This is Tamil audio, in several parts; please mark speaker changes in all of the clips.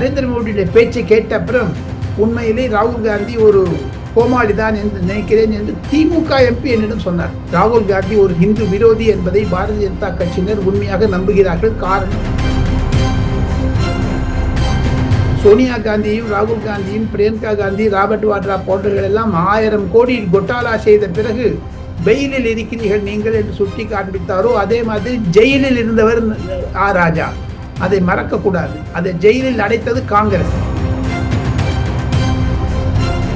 Speaker 1: நரேந்திர மோடியுடைய பேச்சை கேட்ட அப்புறம் உண்மையிலே ராகுல் காந்தி ஒரு கோமாளிதான் என்று நினைக்கிறேன் என்று திமுக எம்பி என்னிடம் சொன்னார். ராகுல் காந்தி ஒரு இந்து விரோதி என்பதை பாரதிய ஜனதா கட்சியினர் உண்மையாக நம்புகிறார்கள். காரணம், சோனியா காந்தியும் ராகுல் காந்தியும் பிரியங்கா காந்தி, ராபர்ட் வாட்ரா போன்றவர்கள் எல்லாம் 1000 கோடி கொட்டாலா செய்த பிறகு பெயிலில் இருக்கிறீர்கள் நீங்கள் என்று சுட்டி காண்பித்தாரோ, அதே மாதிரி ஜெயிலில் இருந்தவர் ராஜா. அதை மறக்க கூடாது. அதை ஜெயிலில் அடைத்தது காங்கிரஸ்.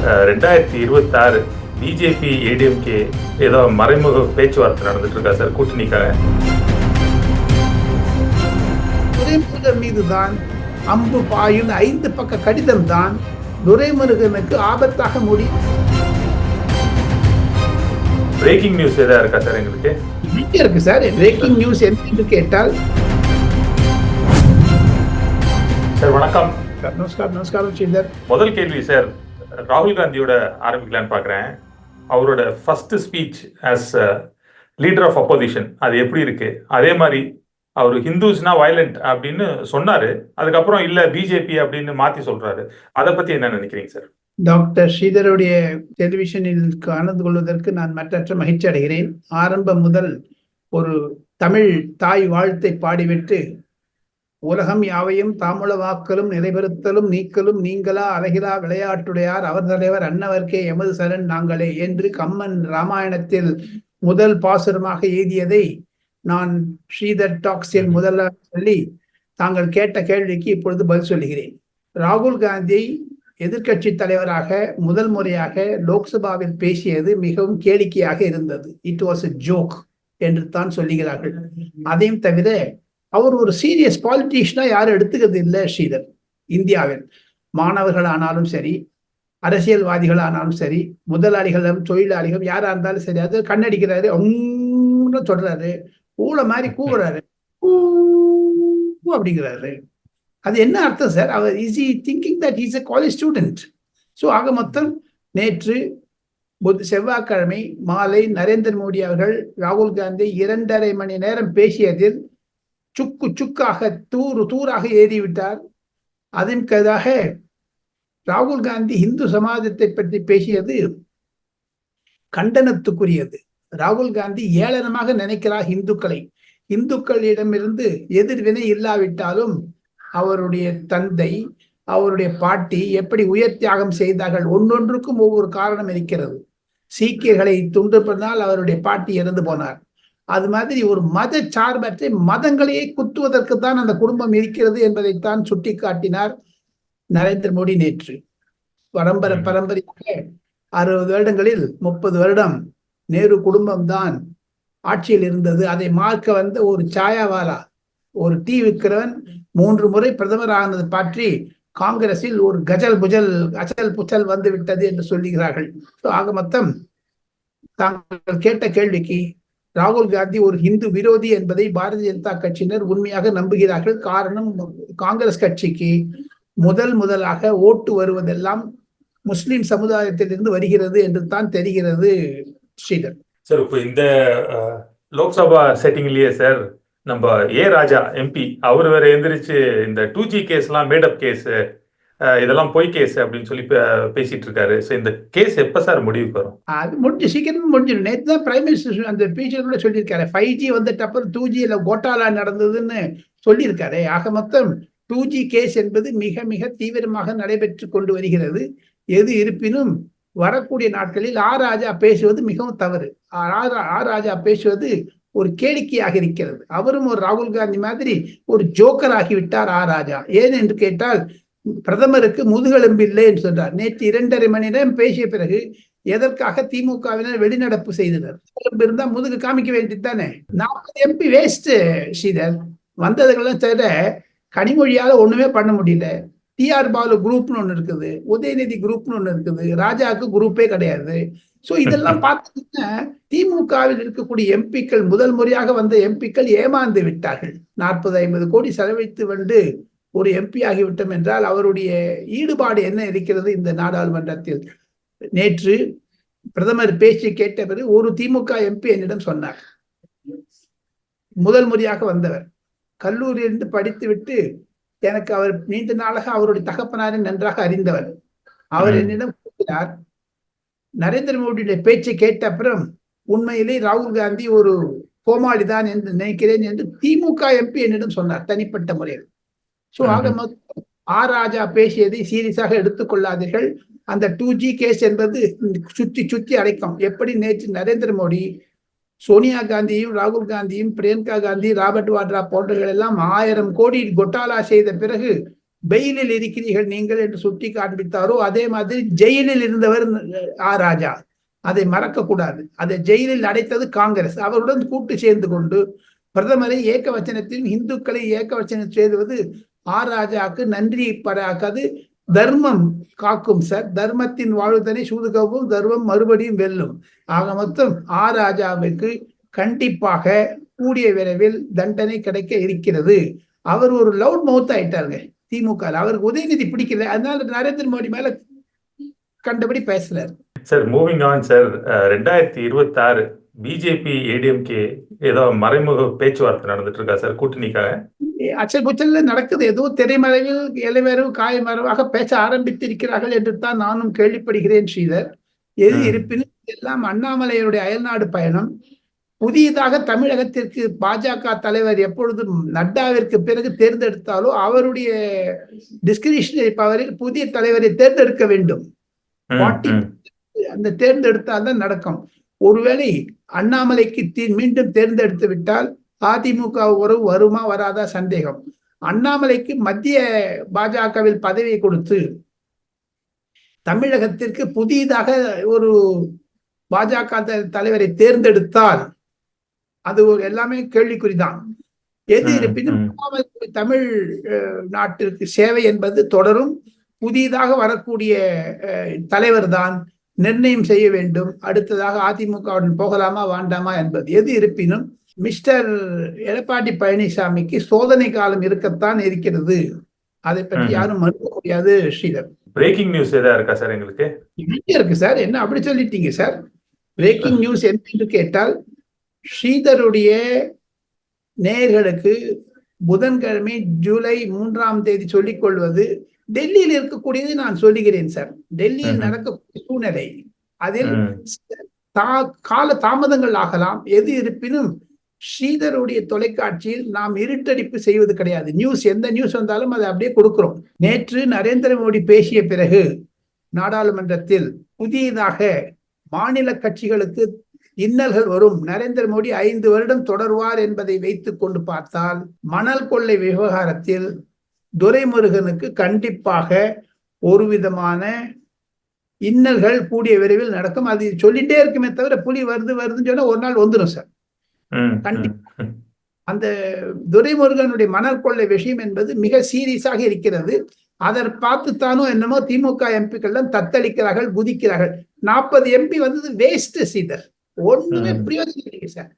Speaker 2: 2026 பிஜேபி ஏடிஎம்கே ஏதோ மறைமுக பேச்சுவார்த்தை நடந்துட்டு இருக்கா சார் கூட்டணிக்காக?
Speaker 1: துரைமுருகன் மீதுதான் அம்பு பாயும் 5 பக்க கடிதம் தான் துரைமுருகனுக்கு ஆபத்தாக முடியும்.
Speaker 2: பிரேக்கிங் நியூஸ் ஏதா இருக்கா சார்? எங்களுக்கு
Speaker 1: இருக்கு சார். பிரேக்கிங் நியூஸ் என்று கேட்டால்,
Speaker 2: சார் வணக்கம்.
Speaker 1: நமஸ்காரம் ஸ்ரீதர்.
Speaker 2: முதல் கேள்வி சார், ராகுல் காந்தியோட ஆரம்பிக்கலான்னு பார்க்குறேன். அவரோட first speech as leader of opposition அது எப்படி இருக்கு? அதே மாதிரி அவர் ஹிந்துஸ்னா வயலண்ட் அப்படின்னு சொன்னாரு, அதுக்கப்புறம் இல்ல பிஜேபி அப்படின்னு மாத்தி சொல்றாரு. அதை பத்தி என்ன நினைக்கிறீங்க சார்?
Speaker 1: டாக்டர் ஸ்ரீதருடைய டெலிவிஷனில் கலந்து கொள்வதற்கு நான் மற்றற்ற மகிழ்ச்சி அடைகிறேன். ஆரம்பம் முதல் ஒரு தமிழ் தாய் வாழ்த்தை பாடிவிட்டு, உலகம் யாவையும் தாமுளவாக்கலும் நிறைவேறுத்தலும் நீக்கலும் நீங்களா அழகிலா விளையாட்டுடையார் அவர் தலைவர் அன்னவர்க்கே எமது சரண் நாங்களே என்று கம்மன் ராமாயணத்தில் முதல் பாசுரமாக எழுதியதை நான் ஸ்ரீதர் டாக்ஸில் முதல்ல சொல்லி தாங்கள் கேட்ட கேள்விக்கு இப்பொழுது பதில் சொல்லுகிறேன். ராகுல் காந்தி எதிர்கட்சி தலைவராக முதல் முறையாக லோக்சபாவில் பேசியது மிகவும் கேளிக்கையாக இருந்தது. இட் வாஸ் எ ஜோக் என்று தான் சொல்லுகிறார்கள். அதையும் தவிர அவர் ஒரு சீரியஸ் பாலிட்டிஷியனா யாரும் எடுத்துக்கிறது இல்லை ஸ்ரீதர். இந்தியாவில் மாணவர்கள் ஆனாலும் சரி, அரசியல்வாதிகள் ஆனாலும் சரி, முதலாளிகளும் தொழிலாளிகள் யாரா இருந்தாலும் சரி, அது கண்ணடிக்கிறாரு, ஒன்னு சொல்றாரு, ஊழ மாதிரி கூவுறாரு, அப்படிங்கிறாரு. அது என்ன அர்த்தம் சார்? அவர் is he thinking that is a college student? So ஆக மொத்தம் நேற்று செவ்வாய்க்கிழமை மாலை நரேந்திர மோடி அவர்கள் ராகுல் காந்தி 2.5 மணி நேரம் பேசியதில் சுக்காக தூராக ஏறிவிட்டார். அதற்காக ராகுல் காந்தி இந்து சமாஜத்தை பற்றி பேசியது கண்டனத்துக்குரியது. ராகுல் காந்தி ஏளனமாக நினைக்கிறார் இந்துக்களிடமிருந்து எதிர்வினை இல்லாவிட்டாலும் அவருடைய தந்தை, அவருடைய பாட்டி எப்படி உயர் தியாகம் செய்தார்கள், ஒன்னொன்றுக்கும் ஒவ்வொரு காரணம் இருக்கிறது. சீக்கியர்களை துண்டுபடுனால் அவருடைய பாட்டி இறந்து போனார். அது மாதிரி ஒரு மத சார்பற்ற மதங்களையே குத்துவதற்கு தான் அந்த குடும்பம் இருக்கிறது என்பதைத்தான் சுட்டி காட்டினார் நரேந்திர மோடி நேற்று. பரம்பரையாக 60 வருடங்களில் 30 வருடம் நேரு குடும்பம் தான் ஆட்சியில் இருந்தது. அதை மார்க்க வந்த ஒரு சாயாவாலா, ஒரு டீ விற்கிறவன் 3 முறை பிரதமர் ஆனது பற்றி காங்கிரஸில் ஒரு அச்சல் புச்சல் வந்து விட்டது என்று சொல்லுகிறார்கள். ஆக மொத்தம் தாங்கள் கேட்ட கேள்விக்கு, ராகுல் காந்தி ஒரு இந்து விரோதி என்பதை பாரதிய ஜனதா கட்சியினர் உண்மையாக நம்புகிறார்கள். காரணம், காங்கிரஸ் கட்சிக்கு முதலாக ஓட்டு வருவதெல்லாம் முஸ்லிம் சமுதாயத்திலிருந்து வருகிறது என்று தான் தெரிகிறது ஸ்ரீதர்.
Speaker 2: சார், இப்போ இந்த லோக்சபா செட்டிங்லயே சார் நம்ம ராஜா எம்பி அவர் வேற எந்திரிச்சு இந்த 2G கேஸ்லாம் மேடப் கேஸ், இதெல்லாம் பொய் கேஸ் அப்படின்னு சொல்லி பேசிட்டு இருக்காரு. இந்த கேஸ் எப்ப சார் முடிவுக்கு வரும்?
Speaker 1: அது சீக்கிரமா முடிஞ்சிடும். நேற்று தான் பிரைம் மினிஸ்டர் அந்த பேச்சு கூட சொல்லியிருக்காரு. 5G வந்துட்டு அப்புறம் 2Gல கோட்டாலா நடந்ததுன்னு சொல்லியிருக்காரு. ஆக மொத்தம் 2G கேஸ் என்பது மிக மிக தீவிரமாக நடைபெற்று கொண்டு வருகிறது. எது இருப்பினும் வரக்கூடிய நாட்களில் ராஜா பேசுவது மிகவும் தவறு. ராஜா பேசுவது ஒரு கேளிக்கையாக இருக்கிறது. அவரும் ஒரு ராகுல் காந்தி மாதிரி ஒரு ஜோக்கர் ஆகிவிட்டார் ராஜா. ஏன் என்று கேட்டால், பிரதமருக்கு முதுகெலும்பு இல்லை என்று சொன்னார். நேற்று 2.5 மணி நேரம் பேசிய பிறகு எதற்காக திமுகவினர் வெளிநடப்பு செய்தனர்? இருந்தா முதுகு காமிக்க வேண்டியதுதானே. 40 MP வேஸ்ட் ஸ்ரீதர். வந்ததுக்கெல்லாம் தவிர கனிமொழியால ஒண்ணுமே பண்ண முடியல. டிஆர் பாலு குரூப்னு ஒண்ணு இருக்குது, உதயநிதி குரூப்னு ஒண்ணு இருக்குது, ராஜாவுக்கு குரூப்பே கிடையாது. சோ இதெல்லாம் பார்த்தீங்கன்னா திமுகவில் இருக்கக்கூடிய எம்பிக்கள், முதல் முறையாக வந்த எம்பிக்கள் ஏமாந்து விட்டார்கள். 40-50 கோடி செலவழித்து வந்து ஒரு எம்பி ஆகிவிட்டோம் என்றால் அவருடைய ஈடுபாடு என்ன இருக்கிறது இந்த நாடாளுமன்றத்தில்? நேற்று பிரதமர் பேச்சு கேட்ட பிறகு ஒரு திமுக எம்பி என்னிடம் சொன்னார். முதல் முறையாக வந்தவர், கல்லூரியிலிருந்து படித்து விட்டு எனக்கு அவர் நீண்ட நாளாக அவருடைய தகப்பனாரை நன்றாக அறிந்தவர். அவர் என்னிடம் கூறுகிறார், நரேந்திர மோடியுடைய பேச்சை கேட்ட அப்புறம் உண்மையிலே ராகுல் காந்தி ஒரு கோமாளிதான் என்று நினைக்கிறேன் என்று திமுக எம்பி என்னிடம் சொன்னார் தனிப்பட்ட முறையில். சோ ஆக மொத்தம் ராஜா பேசியதை சீரியஸாக எடுத்துக்கொள்ளாதீர்கள். அந்த 2G கேஸ் என்பது சுத்தி சுத்தி அடைக்கும். எப்படி நேற்று நரேந்திர மோடி சோனியா காந்தியும் ராகுல் காந்தியும் பிரியங்கா காந்தி ராபர்ட் வாட்ரா போன்றவர்கள் எல்லாம் 1000 கோடி கொட்டாலா செய்த பிறகு பெயிலில் இருக்கிறீர்கள் நீங்கள் என்று சுட்டி காண்பித்தாரோ, அதே மாதிரி ஜெயிலில் இருந்தவர் ராஜா. அதை மறக்க கூடாது. அதை ஜெயிலில் அடைத்தது காங்கிரஸ். அவருடன் கூட்டு சேர்ந்து கொண்டு பிரதமரை ஏகவச்சனத்திலும் இந்துக்களை ஏகவச்சனம் செய்வது ராஜாவுக்கு நன்றி பராக்காது. தர்மம் காக்கும் சார். தர்மத்தின் வாழ்தனை சூதுகவும் தர்மம் மறுபடியும் வெல்லும். ஆக மொத்தம் ராஜாவுக்கு கண்டிப்பாக கூடிய விரைவில் தண்டனை கிடைக்க இருக்கிறது. அவர் ஒரு லவுட் மவுத் ஆயிட்டாருங்க திமுக. அவருக்கு உதயநிதி பிடிக்கல, அதனால நரேந்திர மோடி மேல கண்டபடி பேசுறாரு.
Speaker 2: Sir moving on sir, 2026 BJP ADMK ஏதோ மறைமுக பேச்சுவார்த்தை நடந்துட்டு இருக்கா சார் கூட்டணிக்காக?
Speaker 1: அச்சல் குச்சல்ல நடக்குது. ஏதோ திரைமறைவில் இலைமறைவு காயமறைவாக பேச ஆரம்பித்திருக்கிறார்கள் என்று தான் நானும் கேள்விப்படுகிறேன் ஸ்ரீதர். எது இருப்பினும் எல்லாம் அண்ணாமலையுடைய அயல்நாடு பயணம். புதியதாக தமிழகத்திற்கு பாஜக தலைவர் எப்பொழுதும் நட்டாவிற்கு பிறகு தேர்ந்தெடுத்தாலோ அவருடைய டிஸ்கிரிஷனரி பவரில் புதிய தலைவரை தேர்ந்தெடுக்க வேண்டும். அந்த தேர்ந்தெடுத்தால் தான் நடக்கும். ஒருவேளை அண்ணாமலைக்கு மீண்டும் தேர்ந்தெடுத்து விட்டால் அதிமுக உறவு வருமா வராதா சந்தேகம். அண்ணாமலைக்கு மத்திய பாஜகவில் பதவியை கொடுத்து தமிழகத்திற்கு புதிதாக ஒரு பாஜக தலைவரை தேர்ந்தெடுத்தால் அது ஒரு எல்லாமே கேள்விக்குறிதான். எது இருப்பினும் தமிழ் நாட்டிற்கு சேவை என்பது தொடரும். புதிதாக வரக்கூடிய தலைவர் தான் நிர்ணயம் செய்ய வேண்டும். அடுத்ததாக அதிமுகவுடன் போகலாமா வேண்டாமா என்பது. எது இருப்பினும் மிஸ்டர் எடப்பாடி பழனிசாமிக்கு சோதனை காலம் இருக்கத்தான் இருக்கிறது. அதை பற்றி யாரும் மறுக்க முடியாது ஸ்ரீதர்.
Speaker 2: பிரேக்கிங் நியூஸ் ஏதா இருக்கா சார்? எங்களுக்கு
Speaker 1: இருக்கு சார். என்ன அப்படி சொல்லிட்டீங்க சார்? பிரேக்கிங் நியூஸ் என்று கேட்டால், ஸ்ரீதருடைய நேயர்களுக்கு புதன்கிழமை ஜூலை 3ஆம் தேதி சொல்லிக் கொள்வது, டெல்லியில் இருக்கக்கூடியது நான் சொல்லுகிறேன் சார். டெல்லியில் நடக்கக்கூடிய சூழ்நிலை, அதில் கால தாமதங்கள் ஆகலாம். எது இருப்பினும் ஸ்ரீதருடைய தொலைக்காட்சியில் நாம் இருட்டடிப்பு செய்வது கிடையாது. நியூஸ் எந்த நியூஸ் வந்தாலும் அதை அப்படியே கொடுக்கிறோம். நேற்று நரேந்திர மோடி பேசிய பிறகு நாடாளுமன்றத்தில் புதியதாக மாநில கட்சிகளுக்கு இன்னல்கள் வரும், நரேந்திர மோடி 5 வருடம் தொடர்வார் என்பதை வைத்துக் கொண்டு பார்த்தால், மணல் கொள்ளை விவகாரத்தில் துரைமுருகனுக்கு கண்டிப்பாக ஒரு விதமான இன்னல்கள் கூடிய விரைவில் நடக்கும். அது சொல்லிட்டே இருக்குமே தவிர புலி வருதுன்னு சொன்னா ஒரு நாள் வந்துடும் சார். கண்டிப்பா அந்த துரைமுருகனுடைய மணல் கொள்ளை விஷயம் என்பது மிக சீரியஸாக இருக்கிறது. அதை பார்த்துத்தானோ என்னமோ திமுக எம்பிக்கள் தத்தளிக்கிறார்கள், குதிக்கிறார்கள். 40 எம்பி வந்தது வேஸ்ட் சீதர். ஒண்ணுமே பிரயோஜனம் இல்லை சார்.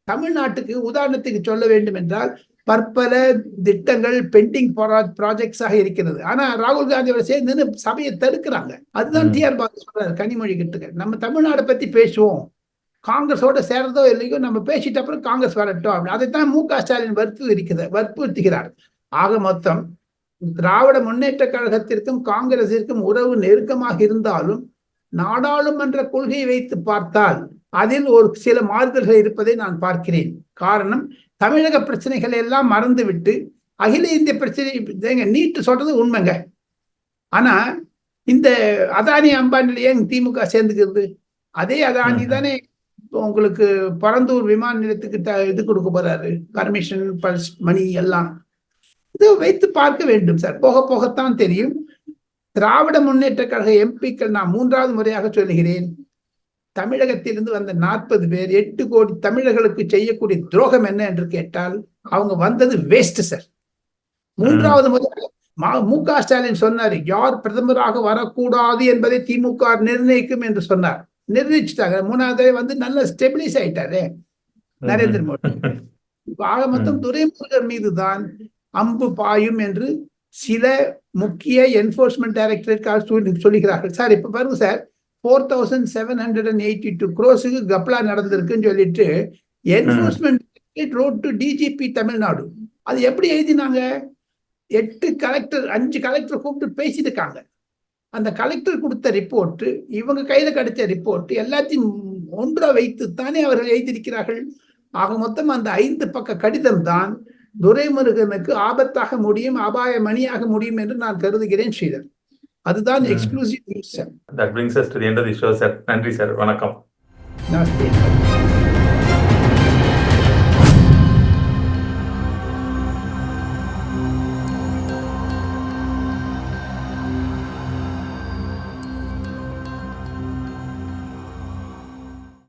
Speaker 1: தமிழ்நாட்டுக்கு உதாரணத்துக்கு சொல்ல வேண்டும் என்றால் பற்பல திட்டங்கள் பெண்டிங் ப்ராஜெக்ட்ஸாக இருக்கிறது. ஆனா ராகுல் காந்தியோட சேர்ந்து சபையை தடுக்கிறாங்க. அதுதான் டிஆர் பாலு சொல்றாரு கனிமொழி கிட்ட, நம்ம தமிழ்நாட்டை பத்தி பேசுவோம், காங்கிரஸோட சேர்றதோ இல்லையோ நம்ம பேசிட்ட அப்புறம் காங்கிரஸ் வரட்டும் அப்படின்னு. அதைத்தான் மு.க. ஸ்டாலின் வற்புறுத்துகிறார். ஆக மொத்தம் திராவிட முன்னேற்ற கழகத்திற்கும் காங்கிரசிற்கும் உறவு நெருக்கமாக இருந்தாலும் நாடாளுமன்ற கொள்கையை வைத்து பார்த்தால் அதில் ஒரு சில மாறுதல்கள் இருப்பதை நான் பார்க்கிறேன். காரணம், தமிழக பிரச்சனைகளை எல்லாம் மறந்துவிட்டு அகில இந்திய பிரச்சனை நீட்டு சொல்றது உண்மைங்க. ஆனா இந்த அதானி அம்பானில ஏன் திமுக சேர்ந்துக்கிறது? அதே அதானி தானே உங்களுக்கு பரந்தூர் விமான நிலையத்துக்கு இது கொடுக்க போறாரு, பர்மிஷன், பல்ஸ் மணி எல்லாம். இதை வைத்து பார்க்க வேண்டும் சார். போக போகத்தான் தெரியும். திராவிட முன்னேற்ற கழக எம்பிக்கள் நான் 3வது முறையாக சொல்லுகிறேன், தமிழகத்திலிருந்து வந்த 40 பேர் 8 கோடி தமிழர்களுக்கு செய்யக்கூடிய துரோகம் என்ன என்று கேட்டால் அவங்க வந்தது வேஸ்ட் சார். 3வது முறை மு.க. ஸ்டாலின் சொன்னார், யார் பிரதமராக வரக்கூடாது என்பதை திமுக நிர்ணயிக்கும் என்று சொன்னார். நிர்ணயிச்சுட்டாங்க. 3வது வந்து நல்ல ஸ்டெபிலைஸ் ஆயிட்டாரு நரேந்திர மோடி. ஆக மொத்தம் துரைமுருகன் மீதுதான் அம்பு பாயும் என்று சில முக்கிய என்போர்ஸ்மெண்ட் டைரக்டரேட் சொல்லுகிறார்கள். சார் இப்ப பாருங்க சார், 4782 crores கப்லா நடந்திருக்குன்னு சொல்லிட்டு enforcement road to DGP Tamil Nadu. அது எப்படி எழுதினாங்க? 8 கலெக்டர் 5 கலெக்டர் கூப்பிட்டு பேசியிருக்காங்க. அந்த கலெக்டர் கொடுத்த ரிப்போர்ட், இவங்க கையில கிடைச்ச ரிப்போர்ட் எல்லாத்தையும் ஒன்றா வைத்து தானே அவர்கள் எழுதியிருக்கிறார்கள். ஆக மொத்தம் அந்த 5 பக்க கடிதம் தான் துரைமுருகனுக்கு ஆபத்தாக முடியும், அபாய மணியாக முடியும் என்று நான் கருதுகிறேன் ஸ்ரீதர். அதுதான் exclusive news sir.
Speaker 2: That brings us to the end of the show, sir. நன்றி சார். வணக்கம்.
Speaker 1: நமஸ்தே.